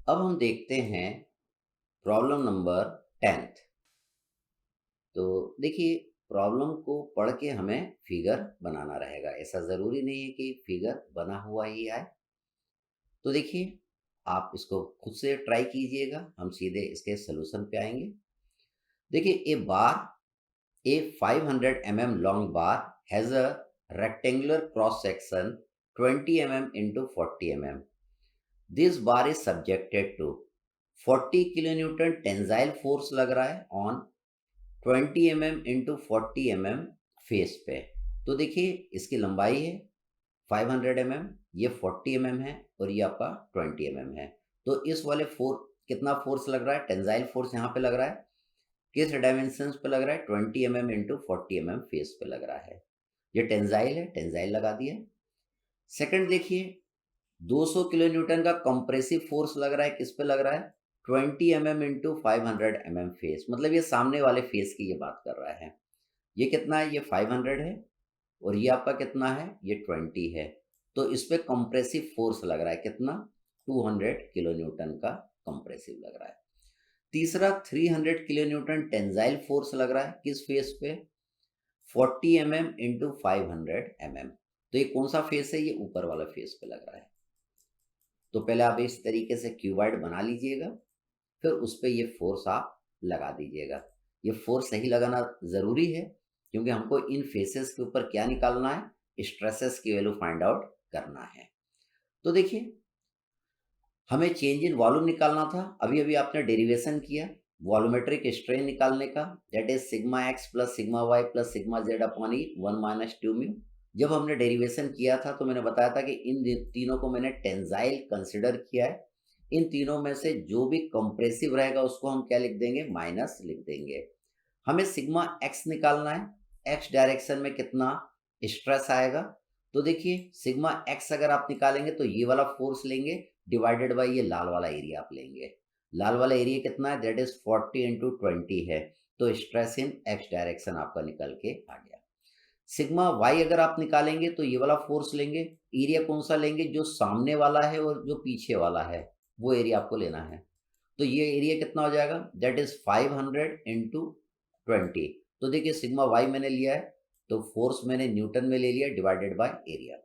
अब हम देखते हैं प्रॉब्लम नंबर 10th। तो देखिए, प्रॉब्लम को पढ़ के हमें फिगर बनाना रहेगा। ऐसा ज़रूरी नहीं है कि फिगर बना हुआ ही आए। तो देखिए, आप इसको खुद से ट्राई कीजिएगा, हम सीधे इसके सॉल्यूशन पे आएंगे। देखिए, ए 500 mm long bar has a rectangular cross section 20 mm into 40 mm. This bar is subjected to 40 kilonewton tensile force लग रहा है on 20 mm into 40 mm face पे। तो देखिए, इसकी लंबाई है 500 mm, ये 40 mm है और ये आपका 20 mm है। तो इस वाले कितना फोर्स लग रहा है? टेंसाइल फोर्स यहाँ पे लग रहा है। किस डायमेंशन पे लग रहा है? 20 mm इंटू 40 mm फेस पे लग रहा है। ये टेंसाइल है, टेंसाइल लगा दिया। सेकंड देखिए, 200 किलो न्यूटन का कंप्रेसिव फोर्स लग रहा है। किस पे लग रहा है? 20 mm इंटू 500 mm फेस, मतलब ये सामने वाले फेस की ये बात कर रहा है। ये कितना है? ये 500 है और ये आपका कितना है? ये 20 है। तो इस पे कंप्रेसिव फोर्स लग रहा है कितना? 200 किलो न्यूटन का कंप्रेसिव लग रहा है। तीसरा, 300 किलो न्यूटन टेंसाइल फोर्स लग रहा है। किस फेस पे? 40 mm इंटू 500 mm। तो ये कौन सा फेस है? ये ऊपर वाला फेस पे लग रहा है। तो पहले आप इस तरीके से क्यूबॉइड बना लीजिएगा, फिर उस पे ये फोर्स आप लगा दीजिएगा। ये फोर्स सही लगाना ज़रूरी है, क्योंकि हमको इन फेसेस के ऊपर क्या निकालना है? स्ट्रेसेस की वैल्यू फाइंड आउट करना है। तो देखिए, हमें चेंज इन वॉल्यूम निकालना था। अभी अभी आपने डेरिवेशन किया वॉल्यूमेट्रिक स्ट्रेन निकालने का, that is sigma x plus sigma y plus sigma z upon E 1 - 2 mu. जब हमने डेरिवेशन किया था तो मैंने बताया था कि इन तीनों को मैंने टेंसाइल कंसिडर किया है। इन तीनों में से जो भी कंप्रेसिव रहेगा उसको हम क्या लिख देंगे? माइनस लिख देंगे। हमें सिग्मा एक्स निकालना है। एक्स डायरेक्शन में कितना स्ट्रेस आएगा? तो देखिए, सिग्मा एक्स अगर आप निकालेंगे तो ये वाला फोर्स लेंगे डिवाइडेड बाय ये लाल वाला एरिया आप लेंगे। लाल वाला एरिया कितना है? दैट इज 40 इंटू 20 है। तो स्ट्रेस इन एक्स डायरेक्शन आपका निकल के आ गया। सिग्मा वाई अगर आप निकालेंगे तो ये वाला फोर्स लेंगे। एरिया कौन सा लेंगे? जो सामने वाला है और जो पीछे वाला है, वो एरिया आपको लेना है। तो ये एरिया कितना हो जाएगा? That is 500 into 20। तो देखिए, सिग्मा वाई मैंने लिया है तो फोर्स मैंने न्यूटन में ले लिया divided by area.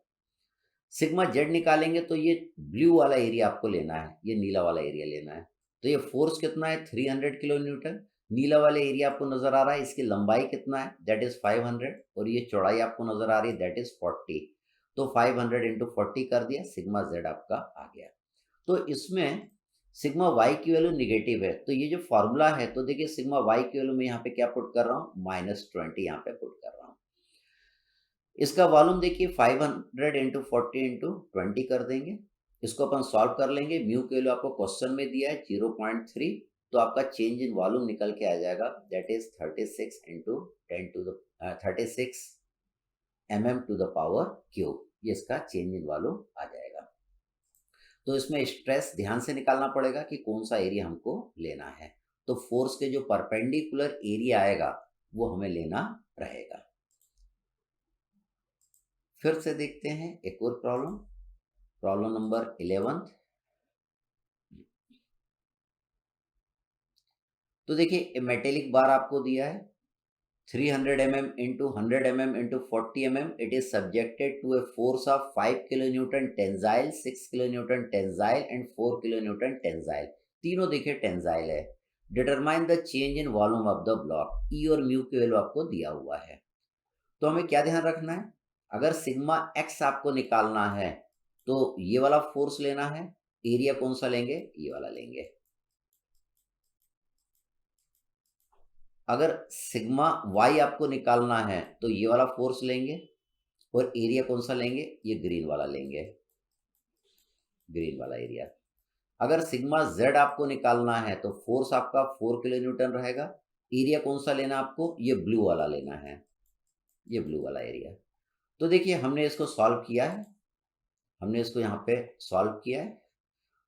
Sigma Z निकालेंगे तो ये ब्लू वाला एरिया आपको लेना है, ये नीला वाला एरिया लेना है। तो ये फोर्स कितना है? 300 किलो न्यूटन। नीला वाला एरिया आपको नजर आ रहा है, इसकी लंबाई कितना है? दैट इज 500 और ये चौड़ाई आपको नजर आ रही है, दैट इज 40। तो 500 इंटू 40 कर दिया, सिग्मा जेड आपका आ गया। तो इसमें सिग्मा वाई की वैल्यू निगेटिव है, तो ये जो फॉर्मूला है, तो देखिए सिग्मा वाई की वैल्यू मैं यहाँ पे क्या पुट कर रहा हूँ? -20 यहाँ पे पुट कर रहा हूँ। इसका वॉल्यूम देखिए 500 इंटू 40 इंटू 20 कर देंगे। इसको अपन सॉल्व कर लेंगे। म्यू की वैल्यू आपको क्वेश्चन में दिया है 0.3, तो आपका चेंज इन वॉल्यूम निकल के आ जाएगा, that is 36 into 10 to the 36 mm to the power cube. ये इसका चेंज इन वॉल्यूम आ जाएगा। तो इसमें स्ट्रेस ध्यान से निकालना पड़ेगा कि कौन सा एरिया हमको लेना है। तो फोर्स के जो परपेंडिकुलर एरिया आएगा वो हमें लेना रहेगा। फिर से देखते हैं एक और प्रॉब्लम, प्रॉब्लम नंबर 11। तो देखिए, मेटेलिक बार आपको दिया है 300 mm into 100 mm into 40 mm। It is subjected to a force of 5 kilo newton tensile, 6 kilo newton tensile and 4 kilo newton tensile. तीनों देखिए टेंसाइल है। Determine the change in volume of the block. E और mu की value आपको दिया हुआ है। तो हमें क्या ध्यान रखना है? अगर सिग्मा एक्स आपको निकालना है तो ये वाला फोर्स लेना है। एरिया कौन सा लेंगे? ये वाला लेंगे। अगर सिग्मा वाई आपको निकालना है तो ये वाला फोर्स लेंगे और एरिया कौन सा लेंगे? ये ग्रीन वाला लेंगे, ग्रीन वाला एरिया। अगर सिग्मा जेड आपको निकालना है तो फोर्स आपका 4 किलो न्यूटन रहेगा। एरिया कौन सा लेना आपको? ये ब्लू वाला लेना है, ये ब्लू वाला एरिया। तो देखिए, हमने इसको सॉल्व किया है, हमने इसको यहाँ पे सॉल्व किया है।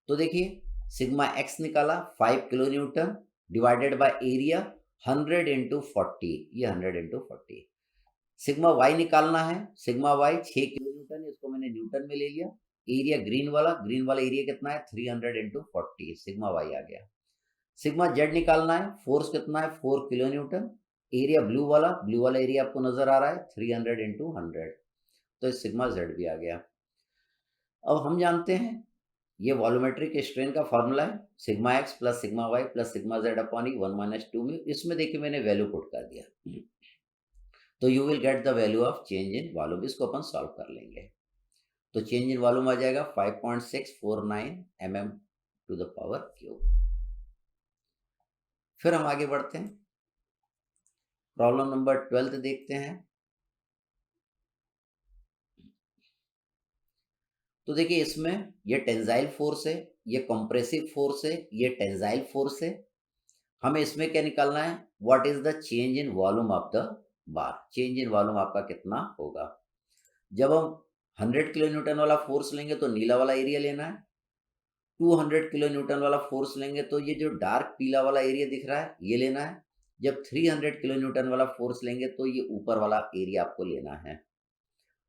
तो देखिए, सिग्मा एक्स निकाला 5 kilo Newton divided by area 100 into 40, ये 100 इंटू 40। सिग्मा वाई निकालना है। सिग्मा वाई 6 किलो न्यूटन, इसको मैंने न्यूटन में ले लिया। एरिया ग्रीन वाला एरिया कितना है 300 इंटू 40, सिग्मा वाई आ गया। सिग्मा जेड निकालना है, फोर्स कितना है 4 किलो न्यूटन। एरिया ब्लू वाला एरिया आपको नजर आ रहा है 300 इंटू 100, तो सिग्मा जेड भी आ गया। अब हम जानते हैं ये वॉल्यूमेट्रिक स्ट्रेन का फॉर्मूला है, sigma x plus sigma y plus sigma z upon E 1 minus 2 में। इसमें देखिए मैंने वैल्यू पुट कर दिया, तो you will get the value of change in volume. इसको अपन सॉल्व कर लेंगे। तो चेंज इन वॉल्यूम आ जाएगा 5.649 mm to the power cube. फिर हम आगे बढ़ते हैं, प्रॉब्लम नंबर 12 देखते हैं। तो देखिए इसमें ये टेंजाइल फोर्स है, ये कंप्रेसिव फोर्स है, ये टेंजाइल फोर्स है। हमें इसमें क्या निकालना है, what is the change in volume of the bar. Change in volume आपका कितना होगा। जब हम 100 किलो न्यूटन वाला फोर्स लेंगे तो नीला वाला एरिया लेना है, 200 किलो न्यूटन वाला फोर्स लेंगे तो ये जो डार्क पीला वाला एरिया दिख रहा है ये लेना है। जब 300 किलो न्यूटन वाला फोर्स लेंगे तो ये ऊपर वाला एरिया आपको लेना है।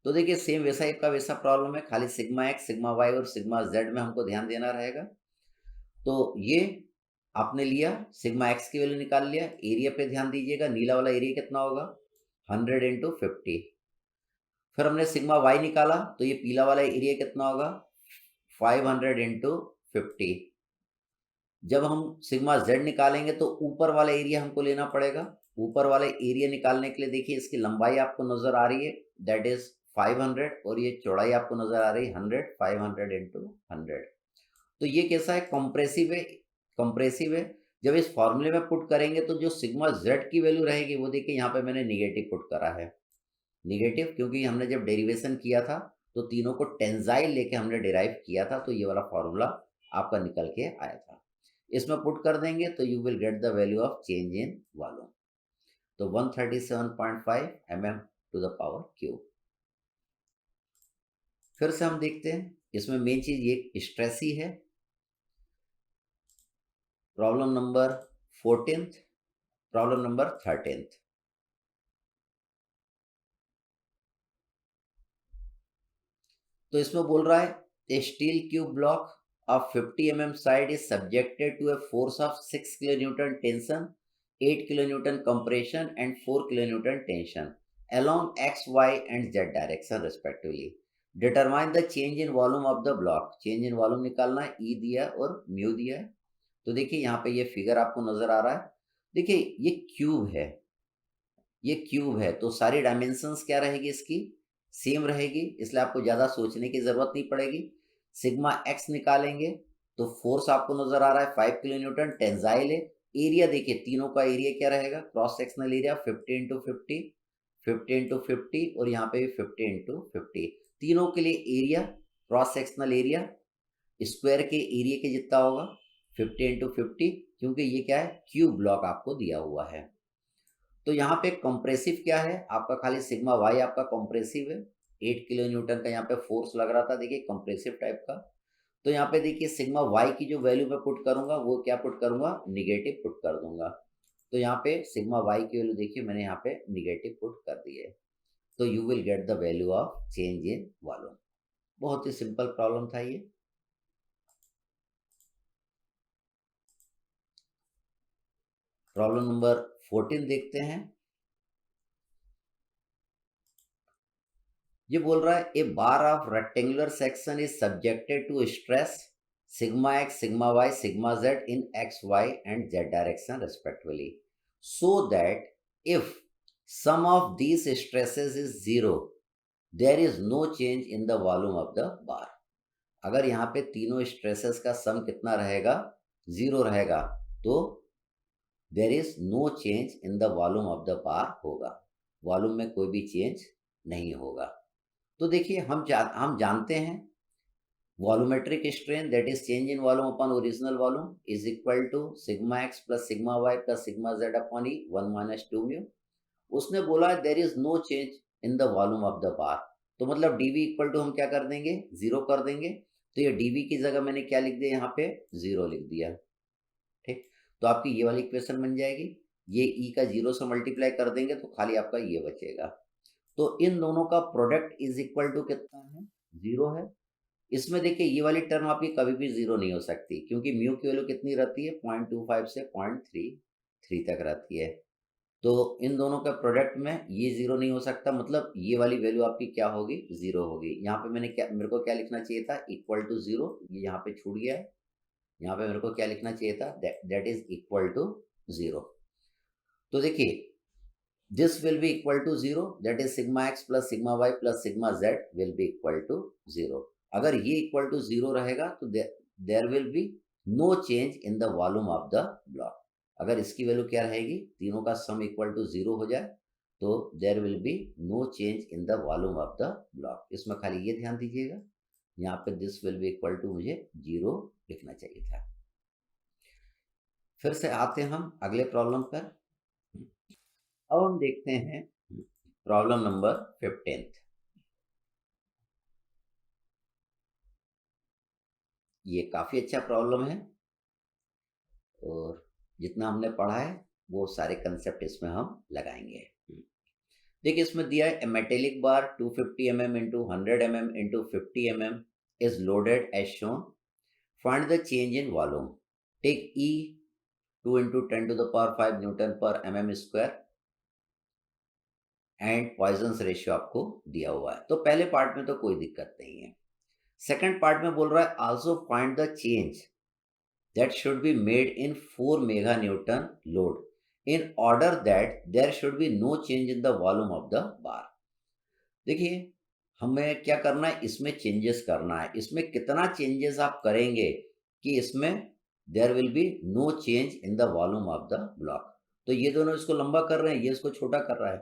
तो देखिए सेम वैसा एक का वैसा प्रॉब्लम है, खाली सिग्मा एक्स सिग्मा वाई और सिग्मा जेड में हमको ध्यान देना रहेगा। तो ये आपने लिया, सिग्मा एक्स की वैल्यू निकाल लिया, एरिया पे ध्यान दीजिएगा, नीला वाला एरिया कितना होगा 100 इंटू 50। फिर हमने सिग्मा वाई निकाला तो ये पीला वाला एरिया कितना होगा 500 इंटू 50। जब हम सिग्मा जेड निकालेंगे तो ऊपर वाला एरिया हमको लेना पड़ेगा। ऊपर वाले एरिया निकालने के लिए देखिए इसकी लंबाई आपको नजर आ रही है, दैट इज 500, और ये चौड़ाई आपको नजर आ रही है 100, 500 इंटू 100। तो ये कैसा है, कंप्रेसिव है। कंप्रेसिव है। जब इस फॉर्मूले में पुट करेंगे तो जो सिग्मा जेड की वैल्यू रहेगी वो देखिए यहाँ पे मैंने निगेटिव पुट करा है। निगेटिव क्योंकि हमने जब डेरिवेशन किया था तो तीनों को टेंजाइल लेके हमने डिराइव किया था, तो ये वाला फॉर्मूला आपका निकल के आया था। इसमें पुट कर देंगे तो you will get the value of change in volume. तो 137.5 mm to the power cube. फिर से हम देखते हैं, इसमें मेन चीज ये स्ट्रेस ही है। Problem number 14, problem number 13। तो इसमें बोल रहा है a steel cube block of 50 mm side is subjected to a force of 6 kilonewton tension, 8 kilonewton compression and 4 kilonewton tension along x, y and z direction respectively. Determine the change in volume of the block. Change in volume निकालना है, E दिया और mu दिया है। तो देखिए यहाँ पे ये फिगर आपको नजर आ रहा है। देखिए ये क्यूब है, ये क्यूब है तो सारी डायमेंशंस क्या रहेगी इसकी सेम रहेगी, इसलिए आपको ज़्यादा सोचने की ज़रूरत नहीं पड़ेगी। सिग्मा एक्स निकालेंगे तो फोर्स आपको नजर आ रहा है 5 किलो न्यूटन, टेंजाइल है। एरिया देखिए तीनों का एरिया क्या रहेगा, cross sectional area 50 into 50, 50 into 50 और यहाँ पे भी 50 इंटू 50। तीनों के लिए area, cross sectional area square के एरिया के जितना होगा 50 इंटू 50, क्योंकि ये क्या है क्यूब ब्लॉक आपको दिया हुआ है। तो यहाँ पे कंप्रेसिव क्या है आपका, खाली सिग्मा वाई आपका कंप्रेसिव है। 8 किलो न्यूटन का यहाँ पे फोर्स लग रहा था, देखिए कंप्रेसिव टाइप का। तो यहाँ पे देखिए सिग्मा वाई की जो वैल्यू मैं पुट करूंगा वो क्या पुट करूंगा, निगेटिव पुट कर दूंगा। तो यहाँ पे सिग्मा वाई की वैल्यू देखिए मैंने यहाँ पे निगेटिव पुट कर दी है। तो you will get the value of change in volume. बहुत ही सिंपल प्रॉब्लम था ये। प्रॉब्लम नंबर 14 देखते हैं। ये बोल रहा है a bar of rectangular section is subjected to stress sigma x sigma y sigma z in x y and z direction respectively, so that if some of these stresses is zero there is no change in the volume of the bar. अगर यहाँ पे तीनों stresses का सम कितना रहेगा, zero रहेगा, तो there is no change in the volume of the bar होगा, वॉल्यूम में कोई भी चेंज नहीं होगा। तो देखिए हम जानते हैं volumetric strain that is change in volume upon original volume is equal to sigma x plus sigma y plus sigma z upon E 1 minus 2 mu. उसने बोला there is no change in the volume of the bar, तो मतलब DV equal to हम क्या कर देंगे, zero कर देंगे। तो ये डीवी की जगह मैंने क्या लिख दिया, यहाँ पे जीरो लिख दिया। ठीक, तो आपकी ये वाली इक्वेशन बन जाएगी। ये ई का जीरो से मल्टीप्लाई कर देंगे तो खाली आपका ये बचेगा। तो इन दोनों का प्रोडक्ट इज इक्वल टू कितना है, जीरो है। इसमें देखिए ये वाली टर्म आपकी कभी भी जीरो नहीं हो सकती, क्योंकि म्यू की वैल्यू कितनी रहती है, 0.25 से 0.33 तक रहती है। तो इन दोनों के प्रोडक्ट में ये जीरो नहीं हो सकता, मतलब ये वाली वैल्यू आपकी क्या होगी, जीरो होगी। यहाँ पे मेरे को क्या लिखना चाहिए था, इक्वल टू जीरो, ये यहाँ पे छूट गया है। यहाँ पे मेरे को क्या लिखना चाहिए था, that is equal to zero. तो देखिए this will be equal to zero, that is sigma x plus sigma y plus sigma z will be equal to zero। अगर ये equal to zero रहेगा तो there will be no change in the volume of the block। अगर इसकी value क्या रहेगी, तीनों का सम इक्वल टू जीरो हो जाए तो there will be no change in the volume of the block। इसमें खाली ये ध्यान दीजिएगा, यहाँ पे this will be equal to मुझे जीरो लिखना चाहिए था। फिर से आते हैं हम अगले प्रॉब्लम पर। अब हम देखते हैं प्रॉब्लम नंबर 15। ये काफी अच्छा प्रॉब्लम है और जितना हमने पढ़ा है वो सारे कंसेप्ट इसमें हम लगाएंगे। देखिए इसमें दिया है, ए metallic bar 250 mm into 100 mm into 50 mm is loaded as shown, find the change in volume, take E 2 into 10 to the power 5 Newton per mm square and Poisson's ratio आपको दिया हुआ है। तो पहले पार्ट में तो कोई दिक्कत नहीं है। सेकंड पार्ट में बोल रहा है also find the change that should be made in 4 mega newton load in order that there should be no change in the volume of the bar. देखिए हमें क्या करना है, इसमें चेंजेस करना है। इसमें कितना चेंजेस आप करेंगे कि इसमें there will be no change in the volume of the block. तो ये दोनों इसको लंबा कर रहे हैं, ये इसको छोटा कर रहा है,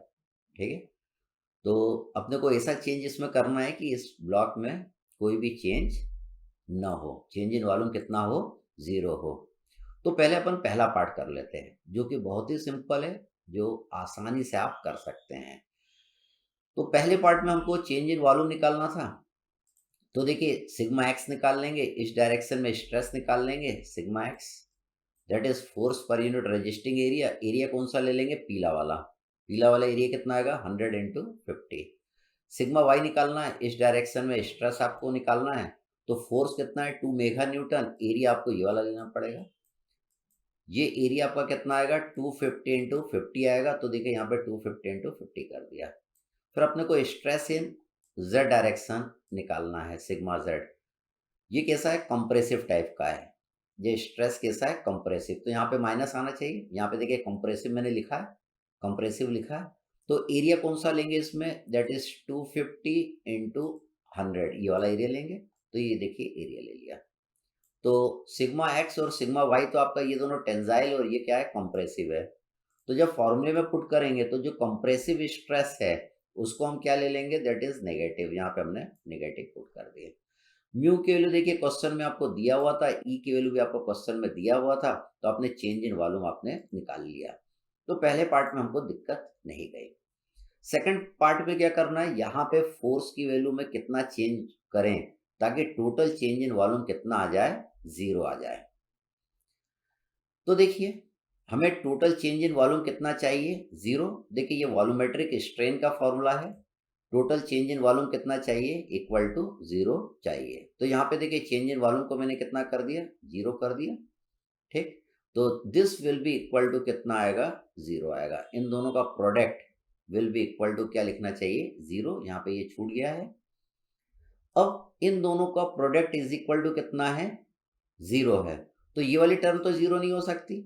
ठीक है। तो अपने को ऐसा चेंज इसमें करना है कि इस ब्लॉक में कोई भी चेंज ना हो, चेंज इन वॉल्यूम कितना हो, जीरो हो। तो पहले अपन पहला पार्ट कर लेते हैं जो कि बहुत ही सिंपल है, जो आसानी से आप कर सकते हैं। तो पहले पार्ट में हमको चेंज इन वॉल्यूम निकालना था। तो देखिए सिग्मा एक्स निकाल लेंगे, इस डायरेक्शन में स्ट्रेस निकाल लेंगे, sigma x that is force per unit resisting area. Area कौन सा ले लेंगे, पीला वाला। पीला वाला एरिया कितना आएगा, 100 इंटू 50। सिग्मा वाई निकालना है, इस डायरेक्शन में स्ट्रेस आपको निकालना है। तो फोर्स कितना है, 2 मेगा न्यूटन। एरिया आपको ये वाला लेना पड़ेगा। ये एरिया आपका कितना आएगा, 250 इंटू 50 आएगा। तो देखिए यहाँ पे 250 इंटू 50 कर दिया। फिर अपने को स्ट्रेस इन जेड डायरेक्शन निकालना है, सिग्मा जेड। ये कैसा है, कंप्रेसिव टाइप का है। ये स्ट्रेस कैसा है, कंप्रेसिव। तो यहाँ पे माइनस आना चाहिए। यहाँ पे देखिए कंप्रेसिव मैंने लिखा है, कंप्रेसिव लिखा है। तो एरिया कौन सा लेंगे इसमें, दैट इज 250 इंटू 100, ये वाला एरिया लेंगे। तो ये देखिए एरिया ले लिया। तो सिग्मा एक्स और सिग्मा वाई तो आपका ये दोनों टेंजाइल और ये क्या है, कंप्रेसिव है। तो जब फॉर्मूले में पुट करेंगे तो जो कंप्रेसिव स्ट्रेस है उसको हम क्या ले लेंगे, दैट इज नेगेटिव। यहाँ पे हमने नेगेटिव पुट कर दिया। म्यू की वैल्यू देखिए क्वेश्चन में आपको दिया हुआ था, ई की वैल्यू भी आपको क्वेश्चन में दिया हुआ था। तो आपने चेंज इन वॉल्यूम आपने निकाल लिया। तो पहले पार्ट में हमको दिक्कत नहीं गई। सेकंड पार्ट में क्या करना है, यहाँ पे फोर्स की वैल्यू में कितना चेंज करें ताकि टोटल चेंज इन वॉल्यूम कितना आ जाए, जीरो आ जाए। तो देखिए हमें टोटल चेंज इन वॉल्यूम कितना चाहिए, जीरो। देखिए ये वॉल्यूमेट्रिक स्ट्रेन का फॉर्मूला है। टोटल चेंज इन वॉल्यूम कितना चाहिए, इक्वल टू जीरो चाहिए। तो यहाँ पे देखिए चेंज इन वॉल्यूम को मैंने कितना कर दिया, जीरो कर दिया, ठीक। तो this will be equal to कितना आएगा, जीरो आएगा। इन दोनों का product will be equal to क्या लिखना चाहिए, जीरो। यहाँ पे ये छूट गया है। अब इन दोनों का प्रोडक्ट इज इक्वल टू कितना है, जीरो है। तो ये वाली टर्म तो जीरो नहीं हो सकती,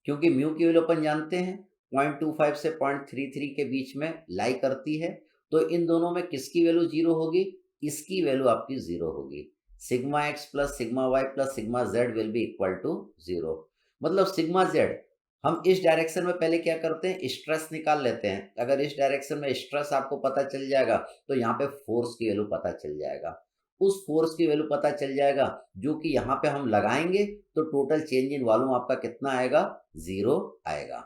क्योंकि म्यू की वैल्यू अपन जानते हैं 0.25 से 0.33 के बीच में लाई करती है। तो इन दोनों में किसकी वैल्यू जीरो होगी, इसकी वैल्यू आपकी जीरो होगी। Sigma x plus sigma y plus sigma z will be equal to zero. मतलब सिग्मा जेड हम इस डायरेक्शन में पहले क्या करते हैं, स्ट्रेस निकाल लेते हैं। अगर इस डायरेक्शन में स्ट्रेस आपको पता चल जाएगा तो यहाँ पे फोर्स की वैल्यू पता चल जाएगा। उस फोर्स की वैल्यू पता चल जाएगा जो कि यहाँ पे हम लगाएंगे तो टोटल चेंज इन वॉल्यूम आपका कितना आएगा, जीरो आएगा।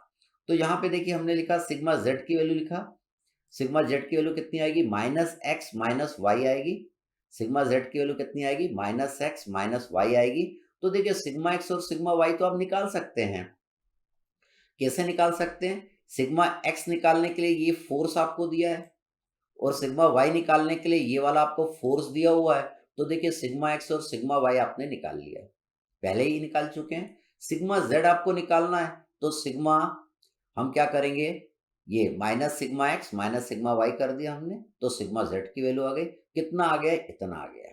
तो यहाँ पे देखिए हमने लिखा सिग्मा जेड की वैल्यू लिखा। सिग्मा जेड की वैल्यू कितनी आएगी, माइनस एक्स माइनस वाई आएगी। सिग्मा जेड की वैल्यू कितनी आएगी, माइनस एक्स माइनस वाई आएगी। तो देखिए सिग्मा एक्स और सिग्मा वाई तो आप निकाल सकते हैं। कैसे निकाल सकते हैं, सिग्मा एक्स निकालने के लिए ये फोर्स आपको दिया है और सिग्मा वाई निकालने के लिए ये वाला आपको फोर्स दिया हुआ है। तो देखिए सिग्मा एक्स और सिग्मा वाई आपने निकाल लिया, पहले ही निकाल चुके हैं। सिग्मा जेड आपको निकालना है, तो सिग्मा हम क्या करेंगे, ये minus sigma x minus sigma y कर दिया हमने, तो सिग्मा जेड की वैल्यू आ गई। कितना आ गया, इतना आ गया।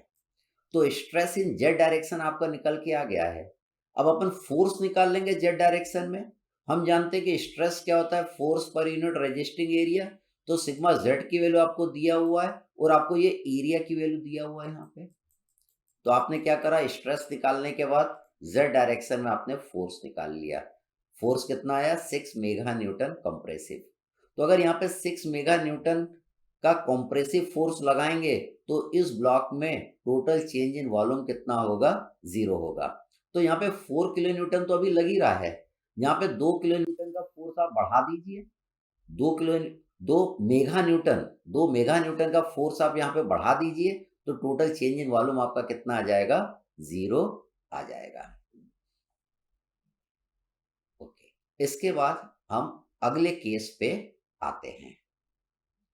तो स्ट्रेस इन जेड डायरेक्शन आपका निकल के आ गया है। अब अपन फोर्स निकाल लेंगे जेड डायरेक्शन में। हम जानते हैं कि स्ट्रेस क्या होता है, force per unit resisting area. तो सिग्मा जेड की वैल्यू आपको दिया हुआ है और आपको ये एरिया की वैल्यू दिया हुआ है यहाँ पे। तो आपने क्या करा, स्ट्रेस निकालने के बाद जेड डायरेक्शन में आपने फोर्स निकाल लिया। फोर्स कितना आया, 6 मेगा न्यूटन कंप्रेसिव। तो अगर यहाँ पे 6 मेगा न्यूटन का कंप्रेसिव फोर्स लगाएंगे तो इस ब्लॉक में टोटल चेंज इन वॉल्यूम कितना होगा, 0 होगा। तो यहाँ पे 4 किलो न्यूटन तो अभी लग ही रहा है, यहाँ पे 2 किलो न्यूटन का फोर्स आप बढ़ा दीजिए। 2 kilo 2 mega Newton 2 mega Newton का फोर्स आप यहाँ पे बढ़ा दीजिए, तो टोटल चेंज इन वॉल्यूम आपका कितना आ जाएगा, 0 आ जाएगा। ओके, इसके बाद हम अगले केस पे आते हैं।